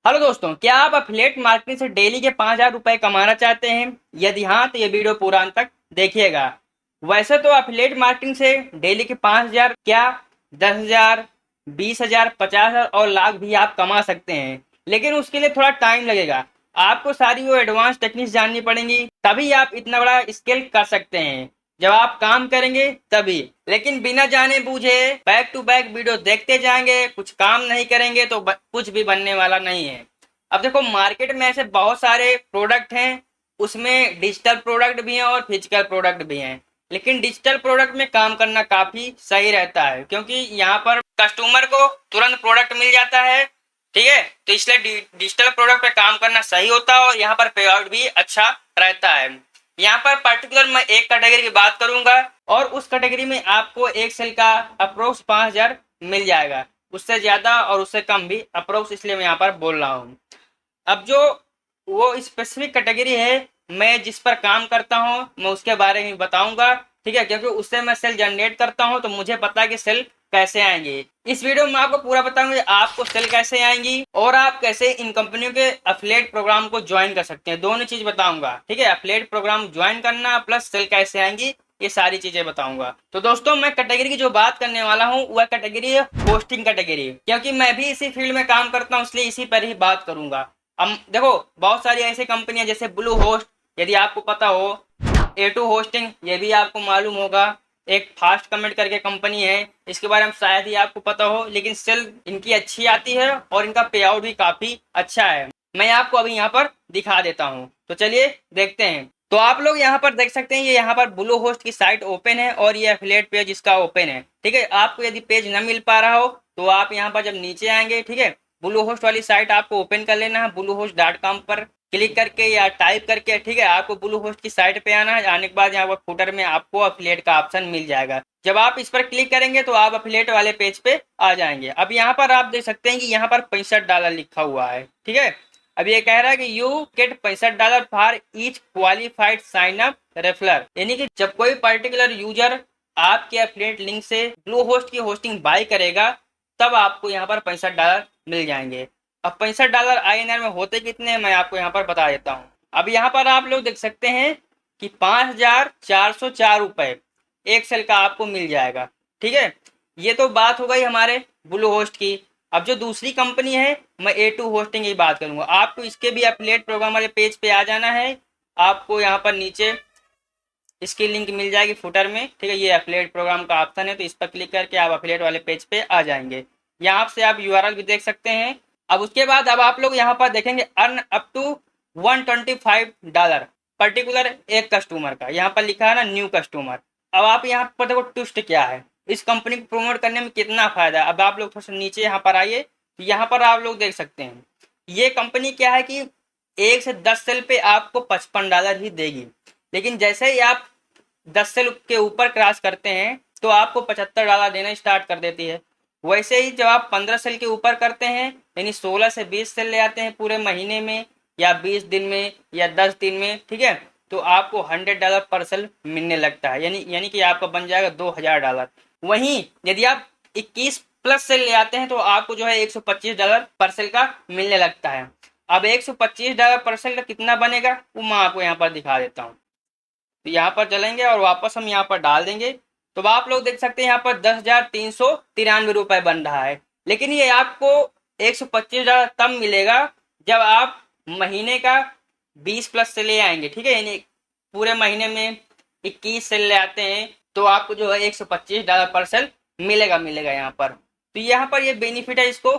Hello दोस्तों, क्या आप अफिलिएट मार्केटिंग से डेली के 5,000 रुपए कमाना चाहते हैं? यदि हाँ तो ये वीडियो पूरा अंत तक देखिएगा। वैसे तो अफिलिएट मार्केटिंग से डेली के 5,000 क्या 10,000, 20,000, 50,000 और लाख भी आप कमा सकते हैं, लेकिन उसके लिए थोड़ा टाइम लगेगा। आपको सारी वो एडवांस टेक्निक्स जाननी पड़ेंगी, तभी आप इतना बड़ा स्केल कर सकते हैं। जब आप काम करेंगे तभी। लेकिन बिना जाने बूझे बैक टू बैक वीडियो देखते जाएंगे, कुछ काम नहीं करेंगे तो कुछ भी बनने वाला नहीं है। अब देखो, मार्केट में ऐसे बहुत सारे प्रोडक्ट हैं, उसमें डिजिटल प्रोडक्ट भी हैं और फिजिकल प्रोडक्ट भी हैं। लेकिन डिजिटल प्रोडक्ट में काम करना काफी सही रहता है, क्योंकि यहाँ पर कस्टमर को तुरंत प्रोडक्ट मिल जाता है। ठीक है, तो इसलिए डिजिटल प्रोडक्ट पे काम करना सही होता है और यहाँ पर पे आउट भी अच्छा रहता है। यहाँ पर पर्टिकुलर मैं एक कैटेगरी की बात करूंगा और उस कैटेगरी में आपको एक सेल का अप्रोक्स 5,000 मिल जाएगा। उससे ज्यादा और उससे कम भी अप्रोक्स, इसलिए मैं यहाँ पर बोल रहा हूँ। अब जो वो स्पेसिफिक कैटेगरी है, मैं जिस पर काम करता हूँ मैं उसके बारे में बताऊंगा। ठीक है, क्योंकि उससे मैं सेल जनरेट करता हूँ तो मुझे पता है कि सेल कैसे आएंगे। इस वीडियो में आपको पूरा बताऊंगा आपको सेल कैसे आएंगी और आप कैसे इन कंपनियों के अफिलिएट प्रोग्राम को ज्वाइन कर सकते हैं। दोनों चीज बताऊंगा। ठीक है, अफिलिएट प्रोग्राम ज्वाइन करना प्लस सेल कैसे आएंगी, ये सारी चीजें बताऊंगा। तो दोस्तों, मैं कैटेगरी की जो बात करने वाला हूँ वह कैटेगरी है होस्टिंग कैटेगरी, क्योंकि मैं भी इसी फील्ड में काम करता हूँ, इसलिए इसी पर ही बात करूंगा। हम देखो, बहुत सारी ऐसी कंपनियां जैसे ब्लू होस्ट, यदि आपको पता हो, A2 होस्टिंग, ये भी आपको मालूम होगा। एक फास्ट कमेंट करके कंपनी है, इसके बारे में शायद ही आपको पता हो, लेकिन सेल इनकी अच्छी आती है और इनका पे आउट भी काफी अच्छा है। मैं आपको अभी यहाँ पर दिखा देता हूँ, तो चलिए देखते हैं। तो आप लोग यहाँ पर देख सकते हैं, ये यहाँ पर ब्लू होस्ट की साइट ओपन है और ये एफिलिएट पेज इसका ओपन है। ठीक है, आपको यदि पेज न मिल पा रहा हो तो आप यहाँ पर जब नीचे आएंगे, ठीक है, ब्लू होस्ट वाली साइट आपको ओपन कर लेना है। bluehost.com पर क्लिक करके या टाइप करके, ठीक है, आपको ब्लू होस्ट की साइट पे आना है। आने के बाद यहाँ पर फुटर में आपको अफिलिएट का ऑप्शन मिल जाएगा। जब आप इस पर क्लिक करेंगे तो आप अफिलिएट वाले पेज पे आ जाएंगे। अब यहाँ पर आप देख सकते हैं कि यहाँ पर $65 लिखा हुआ है। ठीक है, अब ये कह रहा है कि you get $65 for each qualified sign up referrer, यानी कि जब कोई पर्टिकुलर यूजर आपके एफिलिएट लिंक से ब्लू होस्ट की होस्टिंग बाय करेगा तब आपको यहाँ पर $65 मिल जाएंगे। अब $65 INR में होते कितने हैं मैं आपको यहाँ पर बता देता हूँ। अब यहाँ पर आप लोग देख सकते हैं कि 5,404 रुपए एक सेल का आपको मिल जाएगा। ठीक है, ये तो बात हो गई हमारे ब्लू होस्ट की। अब जो दूसरी कंपनी है, मैं A2 होस्टिंग की बात करूंगा। आपको इसके भी एफिलिएट प्रोग्राम वाले पेज पे आ जाना है। आपको यहाँ पर नीचे इसकी लिंक मिल जाएगी फुटर में। ठीक है, ये एफिलिएट प्रोग्राम का ऑप्शन है, तो इस पर क्लिक करके आप एफिलिएट वाले पेज पे आ जाएंगे। यहाँ से आप यूआरएल भी देख सकते हैं। अब उसके बाद अब आप लोग यहाँ पर देखेंगे अर्न अप टू $125 पर्टिकुलर एक कस्टमर का। यहाँ पर लिखा है ना न्यू कस्टमर। अब आप यहाँ पर देखो ट्विस्ट क्या है, इस कंपनी को प्रमोट करने में कितना फायदा है। अब आप लोग थोड़ा सा नीचे यहाँ पर आइए, यहाँ पर आप लोग देख सकते हैं ये कंपनी क्या है कि 1 से 10 सेल पे आपको $55 ही देगी, लेकिन जैसे ही आप 10 सेल के ऊपर क्रॉस करते हैं तो आपको $75 देना स्टार्ट कर देती है। वैसे ही जब आप 15 सेल के ऊपर करते हैं, यानी 16 से 20 सेल ले आते हैं पूरे महीने में या 20 दिन में या 10 दिन में, ठीक है, तो आपको $100 पर सेल मिलने लगता है, यानी कि आपका बन जाएगा $2,000। वहीं यदि आप 21+ सेल ले आते हैं तो आपको जो है $125 पर सेल का मिलने लगता है। अब $125 पर सेल का कितना बनेगा वो मैं आपको यहाँ पर दिखा देता हूँ। तो यहाँ पर चलेंगे और वापस हम यहाँ पर डाल देंगे, तो आप लोग देख सकते हैं यहाँ पर $10,393 बन रहा है। लेकिन ये आपको $125 तब मिलेगा जब आप महीने का 20+ से ले आएंगे। ठीक है, यानी पूरे महीने में 21 सेल ले आते हैं तो आपको जो है $125 पर सेल मिलेगा यहाँ पर। तो यहाँ पर ये बेनिफिट है इसको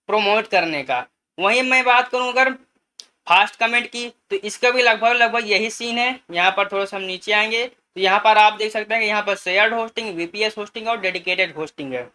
प्रोमोट करने का। वहीं मैं बात करूँ अगर फास्ट कमेंट की, तो इसका भी लगभग लगभग यही सीन है। यहाँ पर थोड़ा सा हम नीचे आएंगे तो यहाँ पर आप देख सकते हैं कि यहाँ पर शेयर्ड होस्टिंग, VPS होस्टिंग और डेडिकेटेड होस्टिंग है।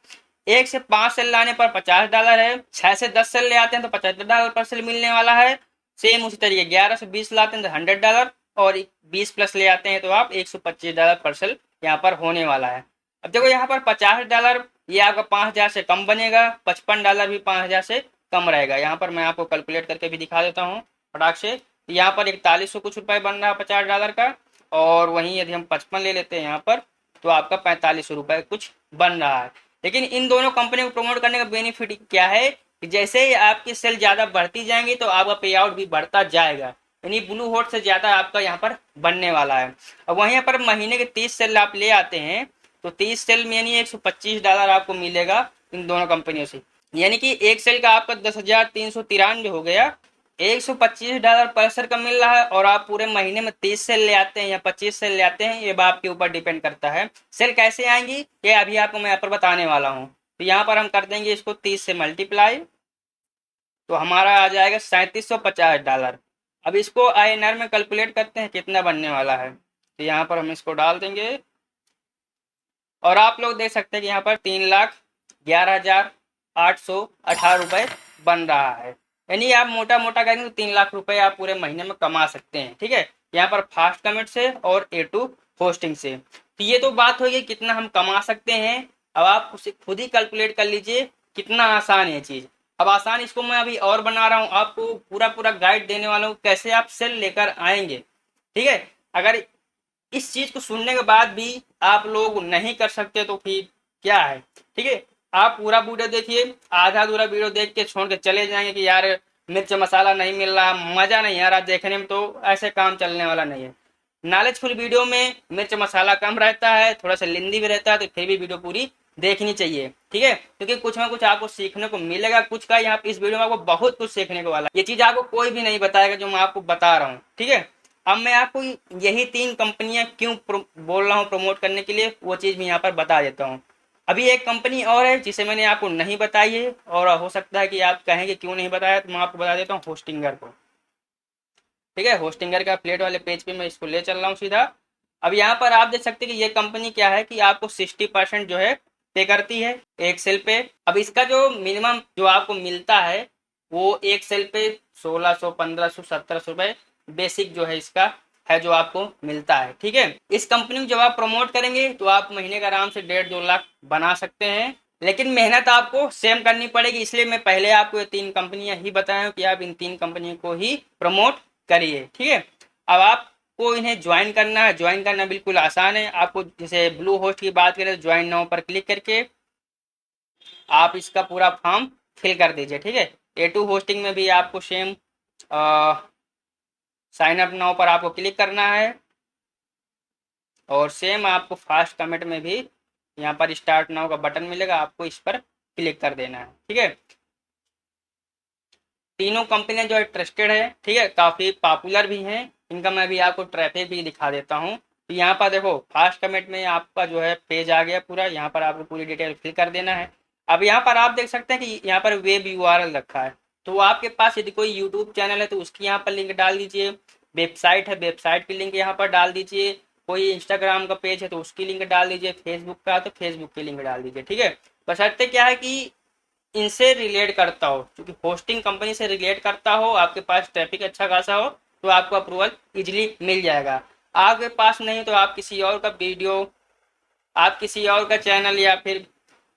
1 से 5 सेल लाने पर $50 है, 6 से 10 सेल ले आते हैं तो $75 पर सेल मिलने वाला है। सेम उसी तरीके 11 से 20 लाते हैं तो $100 और 20+ ले आते हैं तो आप $125 पर सेल यहाँ पर होने वाला है। अब देखो यहाँ पर $50 ये आपका 5,000 से कम बनेगा, $55 भी 5,000 से कम रहेगा। यहाँ पर मैं आपको कैलकुलेट करके भी दिखा देता हूँ फटाक से। यहाँ पर 4100 कुछ रुपए बन रहा है $50 का, और वहीं यदि हम 55 ले लेते हैं यहाँ पर तो आपका 4500 रुपए कुछ बन रहा है। लेकिन इन दोनों कंपनी को प्रमोट करने का बेनिफिट क्या है, कि जैसे ही आपकी सेल ज़्यादा बढ़ती जाएंगी तो आपका पे आउट भी बढ़ता जाएगा, यानी ब्लू होस्ट से ज़्यादा आपका यहाँ पर बनने वाला है। अब वहीं पर महीने के 30 सेल आप ले आते हैं तो 30 सेल में यानी $125 आपको मिलेगा इन दोनों कंपनियों से, यानी कि एक सेल का आपका 10,393 हो गया। $125 पर सेल का मिल रहा है और आप पूरे महीने में 30 सेल ले आते हैं या 25 सेल ले आते हैं, ये बात के ऊपर डिपेंड करता है। सेल कैसे आएंगी ये अभी आपको मैं यहाँ पर बताने वाला हूँ। तो यहाँ पर हम कर देंगे इसको 30 से मल्टीप्लाई, तो हमारा आ जाएगा $3750। अब इसको INR में कैलकुलेट करते हैं कितना बनने वाला है, तो यहाँ पर हम इसको डाल देंगे और आप लोग देख सकते हैं कि यहाँ पर 3,11,818 रुपए बन रहा है, यानी आप मोटा मोटा करेंगे तो 3 लाख रुपए आप पूरे महीने में कमा सकते हैं। ठीक है, यहाँ पर फास्ट कमिट से और A2 होस्टिंग से। तो ये तो बात होगी कितना हम कमा सकते हैं। अब आप उसे खुद ही कैलकुलेट कर लीजिए कितना आसान है चीज। अब आसान इसको मैं अभी और बना रहा हूँ, आपको पूरा पूरा गाइड देने वाला हूँ कैसे आप सेल लेकर आएंगे। ठीक है, अगर इस चीज को सुनने के बाद भी आप लोग नहीं कर सकते तो फिर क्या है। ठीक है, आप पूरा वीडियो देखिए, आधा अधूरा वीडियो देख के छोड़ के चले जाएंगे कि यार मिर्च मसाला नहीं मिल रहा, मजा नहीं आ रहा देखने में, तो ऐसे काम चलने वाला नहीं है। नॉलेजफुल वीडियो में मिर्च मसाला कम रहता है, थोड़ा सा लेंदी भी रहता है, तो फिर भी वीडियो पूरी देखनी चाहिए। ठीक है, क्योंकि कुछ ना कुछ आपको सीखने को मिलेगा, कुछ का यहाँ इस वीडियो में आपको बहुत कुछ सीखने को वाला है। ये चीज आपको कोई भी नहीं बताएगा जो मैं आपको बता रहा हूँ। ठीक है, अब मैं आपको यही 3 कंपनियां क्यों बोल रहा हूँ प्रमोट करने के लिए, वो चीज मैं यहाँ पर बता देता हूँ। अभी एक कंपनी और है जिसे मैंने आपको नहीं बताई है और हो सकता है कि आप कहेंगे क्यों नहीं बताया, तो मैं आपको बता देता हूँ होस्टिंगर को। ठीक है, होस्टिंगर का प्लेट वाले पेज पे मैं इसको ले चल रहा हूँ सीधा। अब यहाँ पर आप देख सकते हैं कि ये कंपनी क्या है कि आपको 60% जो है पे करती है एक सेल पे। अब इसका जो मिनिमम जो आपको मिलता है वो एक सेल पे 1600, 1500, 1700 रुपए बेसिक जो है इसका है जो आपको मिलता है। ठीक है, इस कंपनी को जब आप प्रमोट करेंगे तो आप महीने का आराम से 1.5-2 लाख बना सकते हैं, लेकिन मेहनत आपको सेम करनी पड़ेगी। इसलिए मैं पहले आपको ये 3 कंपनियां ही बताया हूं कि आप इन 3 कंपनियों को ही प्रमोट करिए। ठीक है, अब आपको इन्हें ज्वाइन करना है, ज्वाइन करना बिल्कुल आसान है। आपको जैसे ब्लू होस्ट की बात करें तो ज्वाइन नाउ पर क्लिक करके आप इसका पूरा फॉर्म फिल कर दीजिए। ठीक है, A2 होस्टिंग में भी आपको सेम साइन अप नाउ पर आपको क्लिक करना है और सेम आपको फास्ट कमिट में भी यहाँ पर स्टार्ट नाउ का बटन मिलेगा, आपको इस पर क्लिक कर देना है। ठीक है, तीनों कंपनियां जो है ट्रस्टेड है। ठीक है, काफी पॉपुलर भी हैं, इनका मैं भी आपको ट्रैफिक भी दिखा देता हूँ। तो यहाँ पर देखो फास्ट कमिट में आपका जो है पेज आ गया पूरा, यहाँ पर आपको पूरी डिटेल फिल कर देना है। अब यहाँ पर आप देख सकते हैं कि यहाँ पर वेब URL रखा है, तो आपके पास यदि कोई यूट्यूब चैनल है तो उसकी यहाँ पर लिंक डाल दीजिए, वेबसाइट है वेबसाइट की लिंक यहाँ पर डाल दीजिए, कोई इंस्टाग्राम का पेज है तो उसकी लिंक डाल दीजिए, फेसबुक का तो फेसबुक की लिंक डाल दीजिए। ठीक है, बशर्ते क्या है कि इनसे रिलेट करता हो, क्योंकि होस्टिंग कंपनी से रिलेट करता हो, आपके पास ट्रैफिक अच्छा खासा हो तो आपको अप्रूवल इजिली मिल जाएगा। आपके पास नहीं तो आप किसी और का वीडियो, आप किसी और का चैनल या फिर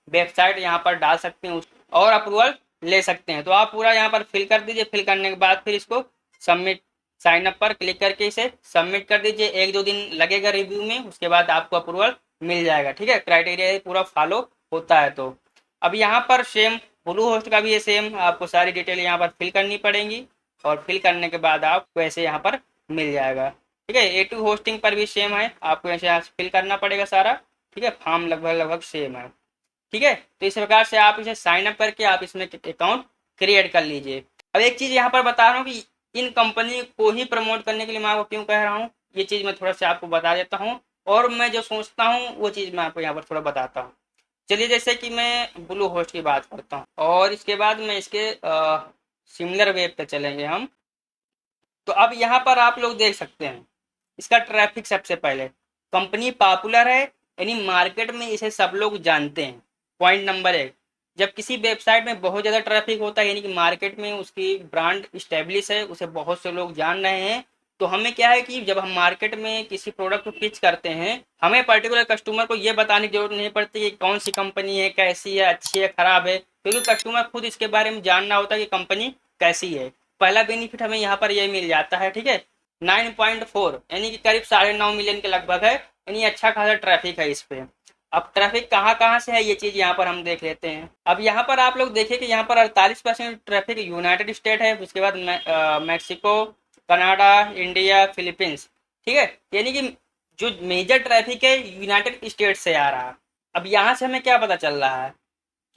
वेबसाइट यहाँ पर डाल सकते हैं और अप्रूवल ले सकते हैं। तो आप पूरा यहाँ पर फिल कर दीजिए, फिल करने के बाद फिर इसको सबमिट साइन अप पर क्लिक करके इसे सबमिट कर दीजिए। 1-2 दिन लगेगा रिव्यू में, उसके बाद आपको अप्रूवल मिल जाएगा। ठीक है, क्राइटेरिया पूरा फॉलो होता है। तो अब यहाँ पर सेम ब्लू होस्ट का भी ये सेम आपको सारी डिटेल यहाँ पर फिल करनी पड़ेगी और फिल करने के बाद आपको ऐसे यहाँ पर मिल जाएगा। ठीक है, A2 होस्टिंग पर भी सेम है, आपको ऐसे यहाँ फिल करना पड़ेगा सारा। ठीक है, फॉर्म लगभग सेम है। ठीक है, तो इस प्रकार से आप इसे साइन अप करके आप इसमें अकाउंट क्रिएट कर लीजिए। अब एक चीज यहाँ पर बता रहा हूँ कि इन कंपनी को ही प्रमोट करने के लिए मैं आपको क्यों कह रहा हूँ, ये चीज मैं थोड़ा सा आपको बता देता हूँ और मैं जो सोचता हूँ वो चीज मैं आपको यहाँ पर थोड़ा बताता हूँ। चलिए, जैसे कि मैं ब्लू होस्ट की बात करता हूँ और इसके बाद में इसके सिमिलर वेब पे चलेंगे हम। तो अब यहाँ पर आप लोग देख सकते हैं इसका ट्रैफिक सबसे पहले, कंपनी पॉपुलर है यानी मार्केट में इसे सब लोग जानते हैं। पॉइंट नंबर 1, जब किसी वेबसाइट में बहुत ज़्यादा ट्रैफिक होता है यानी कि मार्केट में उसकी ब्रांड इस्टेब्लिश है, उसे बहुत से लोग जान रहे हैं, तो हमें क्या है कि जब हम मार्केट में किसी प्रोडक्ट को पिच करते हैं हमें पर्टिकुलर कस्टमर को ये बताने की जरूरत नहीं पड़ती कि कौन सी कंपनी है, कैसी है, अच्छी है, खराब है, क्योंकि कस्टमर खुद इसके बारे में जानना होता है कि कंपनी कैसी है। पहला बेनिफिट हमें यहाँ पर यह मिल जाता है। ठीक है, 9.4 यानी कि करीब 9.5 मिलियन के लगभग है, यानी अच्छा खासा ट्रैफिक है इस पे। अब ट्रैफिक कहाँ कहाँ से है ये चीज यहाँ पर हम देख लेते हैं। अब यहाँ पर आप लोग देखिए कि यहाँ पर 48% ट्रैफिक यूनाइटेड स्टेट है, उसके बाद मैक्सिको, कनाडा, इंडिया, फिलीपींस। ठीक है, यानी कि जो मेजर ट्रैफिक है यूनाइटेड स्टेट से आ रहा है। अब यहाँ से हमें क्या पता चल रहा है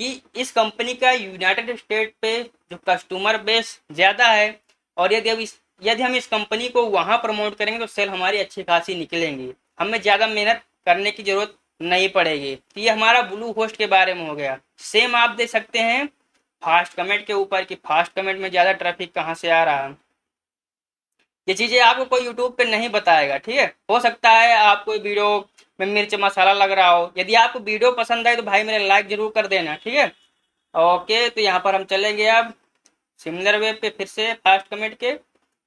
कि इस कंपनी का यूनाइटेड स्टेट पे जो कस्टमर बेस ज़्यादा है, और यदि हम इस कंपनी को वहाँ प्रमोट करेंगे तो सेल हमारी अच्छी खासी निकलेंगी, हमें ज़्यादा मेहनत करने की ज़रूरत नहीं पड़ेगी। तो ये हमारा ब्लू होस्ट के बारे में हो गया। सेम आप देख सकते हैं फास्ट कमेंट के ऊपर कि फास्ट कमेंट में ज़्यादा ट्रैफिक कहाँ से आ रहा है। ये चीज़ें आपको कोई यूट्यूब पे नहीं बताएगा। ठीक है, हो सकता है आपको वीडियो में मिर्च मसाला लग रहा हो। यदि आपको वीडियो पसंद आए तो भाई मेरे लाइक जरूर कर देना। ठीक है, ओके। तो यहाँ पर हम चलेंगे अब सिमिलर वेब पे फिर से फास्ट कमेंट के,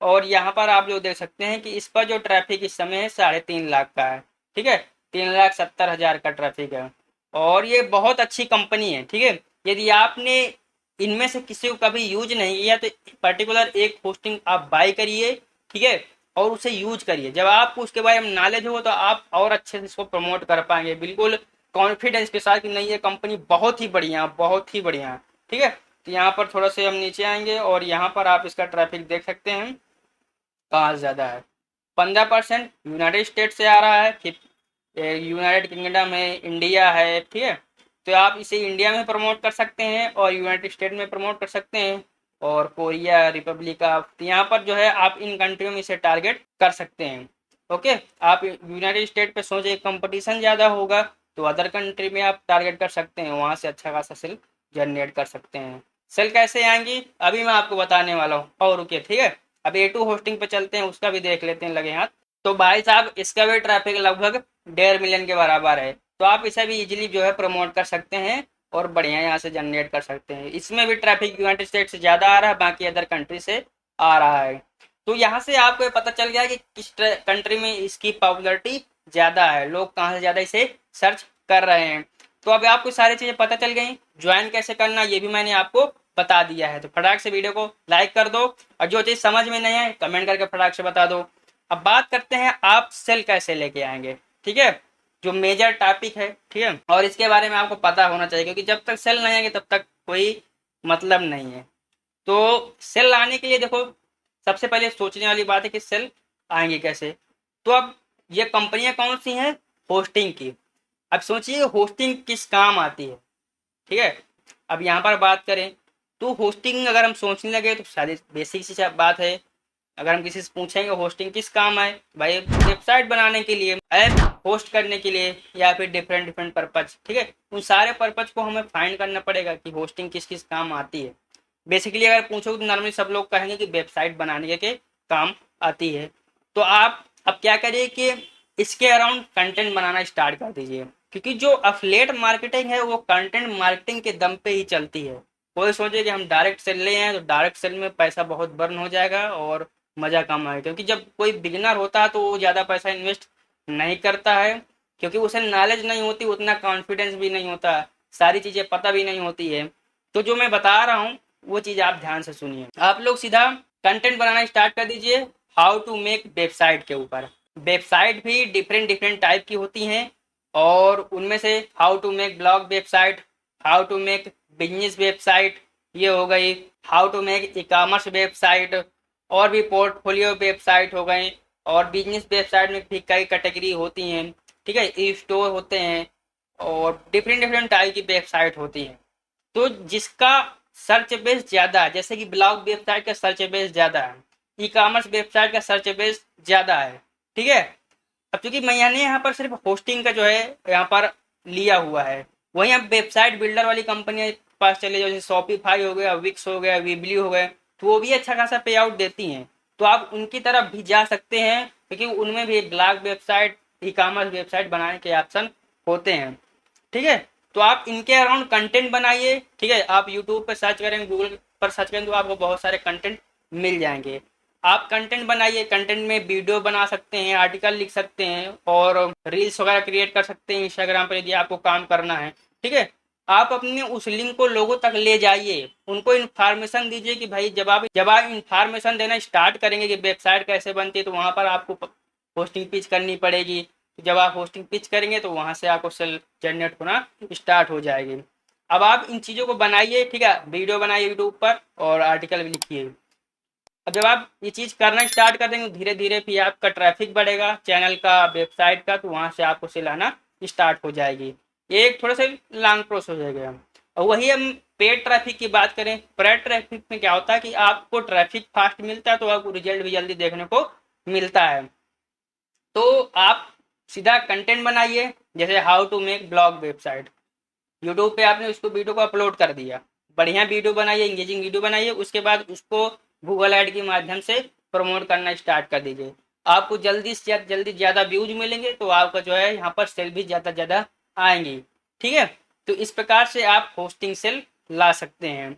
और यहाँ पर आप जो देख सकते हैं कि इस पर जो ट्रैफिक इस समय है 3.5 लाख का है। ठीक है, 3,70,000 का ट्रैफिक है, और ये बहुत अच्छी कंपनी है। ठीक है, यदि आपने इनमें से किसी को कभी यूज नहीं किया तो पर्टिकुलर एक होस्टिंग आप बाय करिए। ठीक है, और उसे यूज करिए। जब आपको उसके बारे में नॉलेज हो तो आप और अच्छे से इसको प्रमोट कर पाएंगे, बिल्कुल कॉन्फिडेंस के साथ कि नहीं ये कंपनी बहुत ही बढ़िया, बहुत ही बढ़िया। ठीक है, तो यहाँ पर थोड़ा से हम नीचे आएंगे और यहाँ पर आप इसका ट्रैफिक देख सकते हैं कहाँ ज़्यादा है। 15% यूनाइटेड स्टेट से आ रहा है, फिर यूनाइटेड किंगडम है, इंडिया है। ठीक है, तो आप इसे इंडिया में प्रमोट कर सकते हैं और यूनाइटेड स्टेट में प्रमोट कर सकते हैं, और कोरिया, रिपब्लिक ऑफ, तो यहाँ पर जो है आप इन कंट्रियों में इसे टारगेट कर सकते हैं। ओके, आप यूनाइटेड स्टेट पे सोचे कंपटीशन ज़्यादा होगा तो अदर कंट्री में आप टारगेट कर सकते हैं, वहाँ से अच्छा खासा सेल जनरेट कर सकते हैं। सेल कैसे आएंगी अभी मैं आपको बताने वाला हूँ, और रुकिए। ठीक है, अब A2 होस्टिंग पे चलते हैं, उसका भी देख लेते हैं लगे हाथ। तो भाई साहब इसका भी ट्रैफिक लगभग 1.5 मिलियन के बराबर है, तो आप इसे भी इजीली जो है प्रमोट कर सकते हैं और बढ़िया यहाँ से जनरेट कर सकते हैं। इसमें भी ट्रैफिक यूनाइटेड स्टेट से ज़्यादा आ रहा है, बाकी अदर कंट्री से आ रहा है। तो यहाँ से आपको पता चल गया कि किस कंट्री में इसकी पॉपुलरिटी ज़्यादा है, लोग कहाँ से ज़्यादा इसे सर्च कर रहे हैं। तो अब आपको सारी चीज़ें पता चल गई, ज्वाइन कैसे करना ये भी मैंने आपको बता दिया है। तो फटाक से वीडियो को लाइक कर दो, और जो चीज़ समझ में नहीं है कमेंट करके फटाक से बता दो। अब बात करते हैं आप सेल कैसे लेके आएंगे। ठीक है, जो मेजर टॉपिक है। ठीक है, और इसके बारे में आपको पता होना चाहिए, क्योंकि जब तक सेल नहीं आएंगे तब तक कोई मतलब नहीं है। तो सेल लाने के लिए देखो सबसे पहले सोचने वाली बात है कि सेल आएंगे कैसे। तो अब ये कंपनियां कौन सी हैं होस्टिंग की। अब सोचिए होस्टिंग किस काम आती है। ठीक है, अब यहाँ पर बात करें तो होस्टिंग अगर हम सोचने लगे तो सारी बेसिक सी बात है। अगर हम किसी से पूछेंगे होस्टिंग किस काम आए, भाई वेबसाइट बनाने के लिए, ऐप होस्ट करने के लिए, या फिर डिफरेंट डिफरेंट पर्पज। ठीक है, उन सारे पर्पज को हमें फाइंड करना पड़ेगा कि होस्टिंग किस किस काम आती है। बेसिकली अगर पूछो तो नॉर्मली सब लोग कहेंगे कि वेबसाइट बनाने के काम आती है। तो आप अब क्या करिए कि इसके अराउंड कंटेंट बनाना स्टार्ट कर दीजिए, क्योंकि जो अफिलिएट मार्केटिंग है वो कंटेंट मार्केटिंग के दम पे ही चलती है। कोई सोचे कि हम डायरेक्ट सेल ले आए तो डायरेक्ट सेल में पैसा बहुत बर्न हो जाएगा और मज़ा कम आएगा, क्योंकि जब कोई बिगिनर होता है तो वो ज़्यादा पैसा इन्वेस्ट नहीं करता है, क्योंकि उसे नॉलेज नहीं होती, उतना कॉन्फिडेंस भी नहीं होता, सारी चीज़ें पता भी नहीं होती है। तो जो मैं बता रहा हूँ वो चीज़ आप ध्यान से सुनिए। आप लोग सीधा कंटेंट बनाना स्टार्ट कर दीजिए हाउ टू मेक वेबसाइट के ऊपर। वेबसाइट भी डिफरेंट डिफरेंट टाइप की होती हैं, और उनमें से how to make blog website, how to make business website, ये हो गई how to make ecommerce website, और भी पोर्टफोलियो वेबसाइट हो गई, और बिजनेस वेबसाइट में भी कई कैटेगरी होती हैं। ठीक है, ई स्टोर होते हैं, और डिफरेंट डिफरेंट टाइप की वेबसाइट होती हैं। तो जिसका सर्च बेस ज़्यादा है, जैसे कि ब्लॉग वेबसाइट का सर्च बेस ज़्यादा है, ई कॉमर्स वेबसाइट का सर्च बेस ज़्यादा है। ठीक है, अब चूंकि मैंने यहाँ पर सिर्फ होस्टिंग का जो है यहाँ पर लिया हुआ है, वहीं आप वेबसाइट बिल्डर वाली कंपनियां पास चले जाओ, जैसे शॉपिफाई हो गया, विक्स हो गया, वीबली हो गए, तो वो भी अच्छा खासा पे आउट देती हैं। तो आप उनकी तरफ भी जा सकते हैं, क्योंकि उनमें भी blog website, e commerce website बनाने के ऑप्शन होते हैं। ठीक है, तो आप इनके अराउंड कंटेंट बनाइए। ठीक है, आप यूट्यूब पर सर्च करेंगे, गूगल पर सर्च करेंगे तो आपको बहुत सारे कंटेंट मिल जाएंगे। आप कंटेंट बनाइए, कंटेंट में वीडियो बना सकते हैं, आर्टिकल लिख सकते हैं, और रील्स वगैरह क्रिएट कर सकते हैं इंस्टाग्राम पर यदि आपको काम करना है। ठीक है, आप अपने उस लिंक को लोगों तक ले जाइए, उनको इन्फॉर्मेशन दीजिए कि भाई जब आप इन्फॉर्मेशन देना स्टार्ट करेंगे कि वेबसाइट कैसे बनती है, तो वहाँ पर आपको होस्टिंग पिच करनी पड़ेगी, तो जब आप होस्टिंग पिच करेंगे तो वहां से आपको सेल जनरेट होना स्टार्ट हो जाएगी। अब आप इन चीज़ों को बनाइए, ठीक है, वीडियो बनाइए यूट्यूब पर और आर्टिकल भी लिखिए। अब जब आप ये चीज़ करना स्टार्ट कर देंगे धीरे धीरे फिर आपका ट्रैफिक बढ़ेगा चैनल का, वेबसाइट का, तो वहां से आपको सेल आना स्टार्ट हो जाएगी। ये एक थोड़ा सा लॉन्ग प्रोसेस हो जाएगा। और वही हम पेड ट्रैफिक की बात करें, पेड ट्रैफिक में क्या होता है कि आपको ट्रैफिक फास्ट मिलता है तो आपको रिजल्ट भी जल्दी देखने को मिलता है। तो आप सीधा कंटेंट बनाइए, जैसे how to make blog website, YouTube पे आपने उसको वीडियो को अपलोड कर दिया, बढ़िया वीडियो बनाइए, इंगेजिंग वीडियो बनाइए, उसके बाद उसको गूगल ऐड के माध्यम से प्रमोट करना स्टार्ट कर दीजिए। आपको जल्दी से जल्दी ज़्यादा व्यूज मिलेंगे तो आपका जो है यहाँ पर सेल भी ज़्यादा ज़्यादा आएंगी। ठीक है, तो इस प्रकार से आप होस्टिंग सेल ला सकते हैं।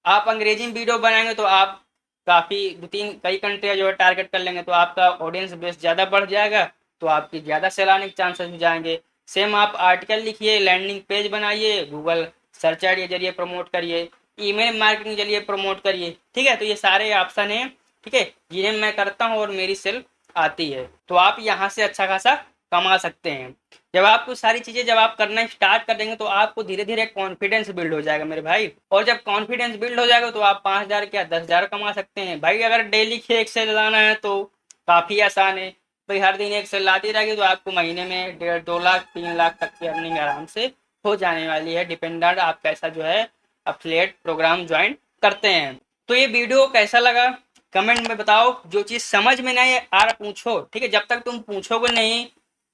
आप अंग्रेजी में वीडियो बनाएंगे तो आप काफ़ी दो तीन कई कंट्री जो है टारगेट कर लेंगे तो आपका ऑडियंस बेस ज़्यादा बढ़ जाएगा, तो आपकी ज़्यादा सेल आने के चांसेस हो जाएंगे। सेम आप आर्टिकल लिखिए, लैंडिंग पेज बनाइए, गूगल सर्च एड के जरिए प्रमोट करिए, ईमेल मार्केटिंग के जरिए प्रमोट करिए। ठीक है, तो ये सारे ऑप्शन हैं, ठीक है, जिन्हें मैं करता हूँ और मेरी सेल आती है, तो आप यहाँ से अच्छा खासा कमा सकते हैं। जब आपको सारी चीजें जब आप करना स्टार्ट कर देंगे तो आपको धीरे धीरे कॉन्फिडेंस बिल्ड हो जाएगा मेरे भाई, और जब कॉन्फिडेंस बिल्ड हो जाएगा तो आप 5,000 क्या 10,000 कमा सकते हैं भाई। अगर डेली की एक सेल लाना है तो काफी आसान है भाई, हर दिन एक सेल लाती रहेगी तो आपको महीने में 1.5-2 लाख 3 लाख तक की अर्निंग आराम से हो जाने वाली है, डिपेंडेंट आप कैसा जो है अफिलिएट प्रोग्राम ज्वाइन करते हैं। तो ये वीडियो कैसा लगा कमेंट में बताओ, जो चीज समझ में नहीं आ रहा पूछो, ठीक है, जब तक तुम पूछोगे नहीं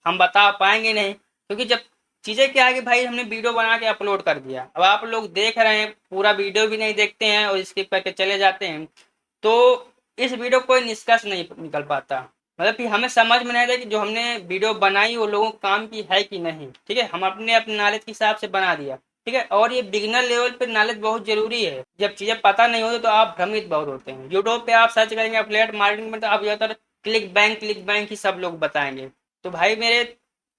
हम बता पाएंगे नहीं, क्योंकि जब चीजें क्या है कि भाई हमने वीडियो बना के अपलोड कर दिया, अब आप लोग देख रहे हैं पूरा वीडियो भी नहीं देखते हैं और स्किप करके चले जाते हैं, तो इस वीडियो कोई निष्कर्ष नहीं निकल पाता। मतलब कि हमें समझ में नहीं आता कि जो हमने वीडियो बनाई वो लोगों को काम की है कि नहीं। ठीक है, हम अपने नॉलेज के हिसाब से बना दिया, ठीक है, और ये बिगिनर लेवल पे नॉलेज बहुत जरूरी है। जब चीजें पता नहीं होती तो आप भ्रमित बहुत होते हैं। यूट्यूब पे आप सर्च करेंगे एफिलिएट मार्केटिंग में तो आप ज्यादातर क्लिक बैंक ही सब लोग बताएंगे। तो भाई मेरे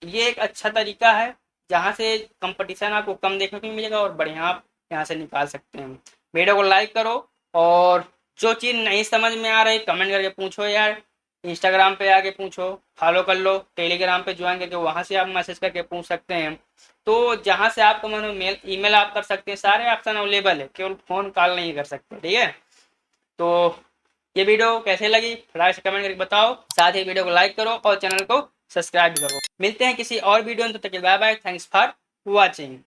ये एक अच्छा तरीका है जहाँ से कंपटीशन आपको कम देखने को मिलेगा और बढ़िया आप यहाँ से निकाल सकते हैं। वीडियो को लाइक करो और जो चीज़ नहीं समझ में आ रही कमेंट करके पूछो यार, इंस्टाग्राम पे आके पूछो, फॉलो कर लो, टेलीग्राम पे ज्वाइन करके वहाँ से आप मैसेज करके पूछ सकते हैं। तो जहाँ से आपको मानो मेल ईमेल आप कर सकते हैं, सारे ऑप्शन अवेलेबल है, केवल फ़ोन कॉल नहीं कर सकते। ठीक है, तो ये वीडियो कैसे लगी थोड़ा सा कमेंट करके बताओ, साथ ही वीडियो को लाइक करो और चैनल को सब्सक्राइब करो। मिलते हैं किसी और वीडियो में, तो तक bye bye, thanks for watching.